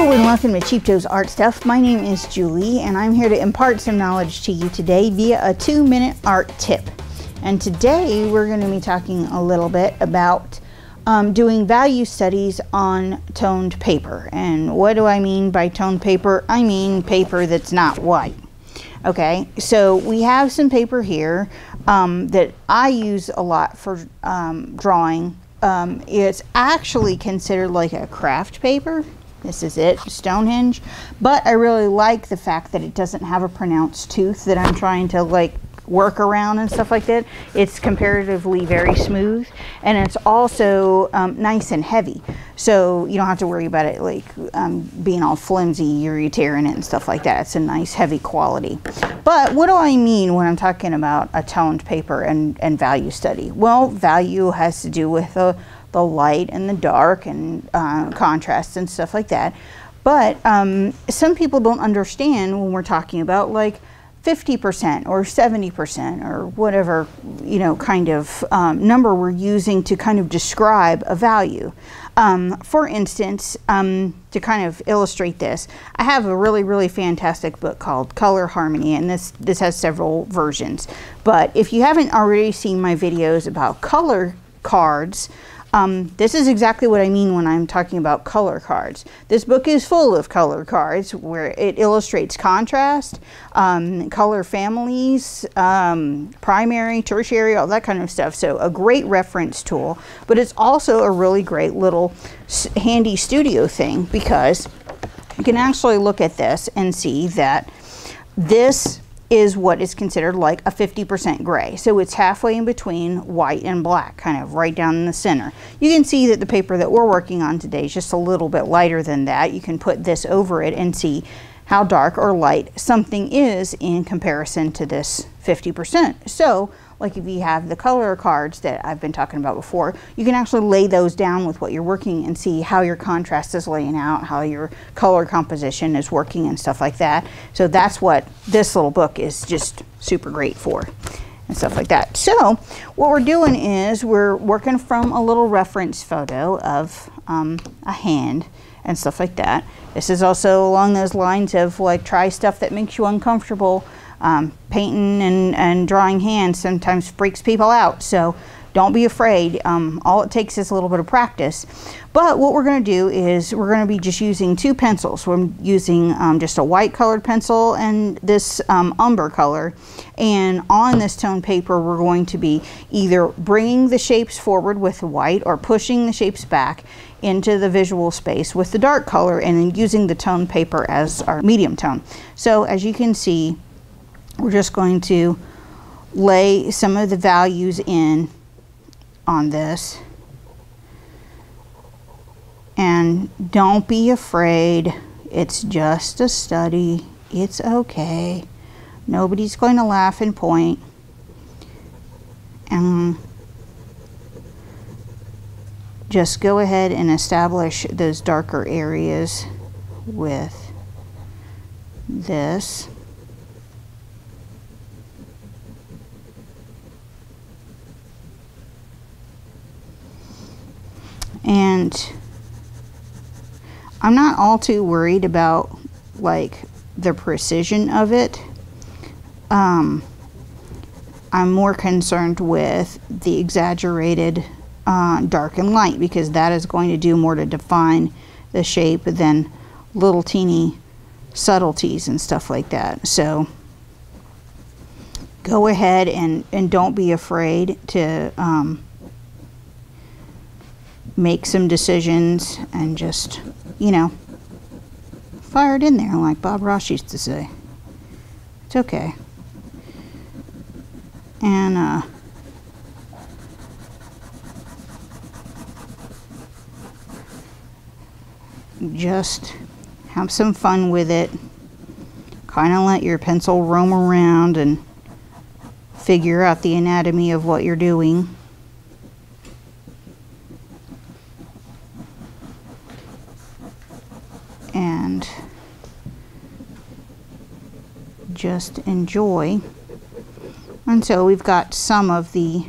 Hello and welcome to Cheap Joe's Art Stuff. My name is Julie and I'm here to impart some knowledge to you today via a 2-minute art tip. And today we're going to be talking a little bit about doing value studies on toned paper. And what do I mean by toned paper? I mean paper that's not white. Okay, so we have some paper here that I use a lot for drawing. It's actually considered like a craft paper. This is it, Stonehenge. But I really like the fact that it doesn't have a pronounced tooth that I'm trying to like work around and stuff like that. It's comparatively very smooth, and it's also nice and heavy. So you don't have to worry about it like being all flimsy or you tearing it and stuff like that. It's a nice heavy quality. But what do I mean when I'm talking about a toned paper and value study? Well, value has to do with the light and the dark and contrast and stuff like that. But some people don't understand when we're talking about like 50% or 70% or whatever, you know, kind of number we're using to kind of describe a value. For instance, to kind of illustrate this, I have a really fantastic book called Color Harmony, and this has several versions. But if you haven't already seen my videos about color cards, this is exactly what I mean when I'm talking about color cards. This book is full of color cards where it illustrates contrast, color families, primary, tertiary, all that kind of stuff. So a great reference tool, but it's also a really great little handy studio thing because you can actually look at this and see that this is what is considered like a 50% gray. So it's halfway in between white and black, kind of right down in the center. You can see that the paper that we're working on today is just a little bit lighter than that. You can put this over it and see how dark or light something is in comparison to this 50%. So like if you have the color cards that I've been talking about before, you can actually lay those down with what you're working and see how your contrast is laying out, how your color composition is working and stuff like that. So that's what this little book is just super great for and stuff like that. So what we're doing is we're working from a little reference photo of a hand and stuff like that. This is also along those lines of like try stuff that makes you uncomfortable. Painting and drawing hands sometimes freaks people out, so don't be afraid. All it takes is a little bit of practice. But what we're going to do is we're going to be just using 2 pencils. We're using just a white colored pencil and this umber color. And on this toned paper, we're going to be either bringing the shapes forward with the white or pushing the shapes back into the visual space with the dark color and then using the toned paper as our medium tone. So as you can see, we're just going to lay some of the values in on this. And don't be afraid. It's just a study. It's okay. Nobody's going to laugh and point. And just go ahead and establish those darker areas with this. And I'm not all too worried about like the precision of it. I'm more concerned with the exaggerated dark and light, because that is going to do more to define the shape than little teeny subtleties and stuff like that. So go ahead and don't be afraid to make some decisions and just, you know, fire it in there like Bob Ross used to say. It's okay. And just have some fun with it. Kind of let your pencil roam around and figure out the anatomy of what you're doing. And just enjoy. And so we've got some of the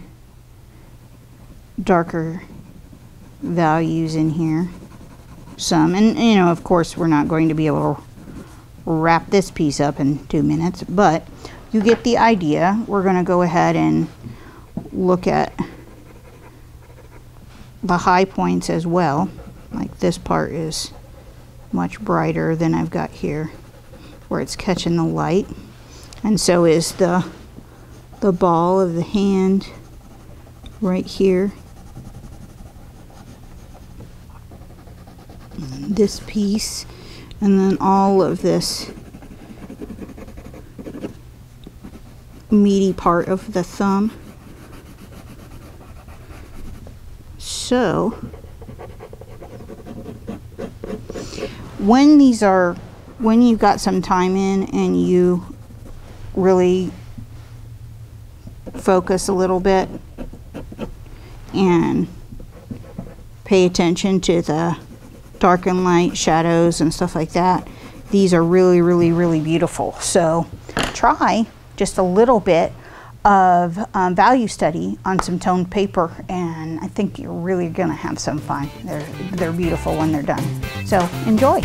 darker values in here. some. And you know, of course, we're not going to be able to wrap this piece up in 2 minutes, but you get the idea. We're going to go ahead and look at the high points as well. Like this part is much brighter than I've got here where it's catching the light, and so is the ball of the hand right here. And this piece, and then all of this meaty part of the thumb. So when you've got some time in and you really focus a little bit and pay attention to the dark and light shadows and stuff like that, these are really, really, really beautiful. So try just a little bit of value study on some toned paper, and I think you're really gonna have some fun. They're beautiful when they're done. So enjoy.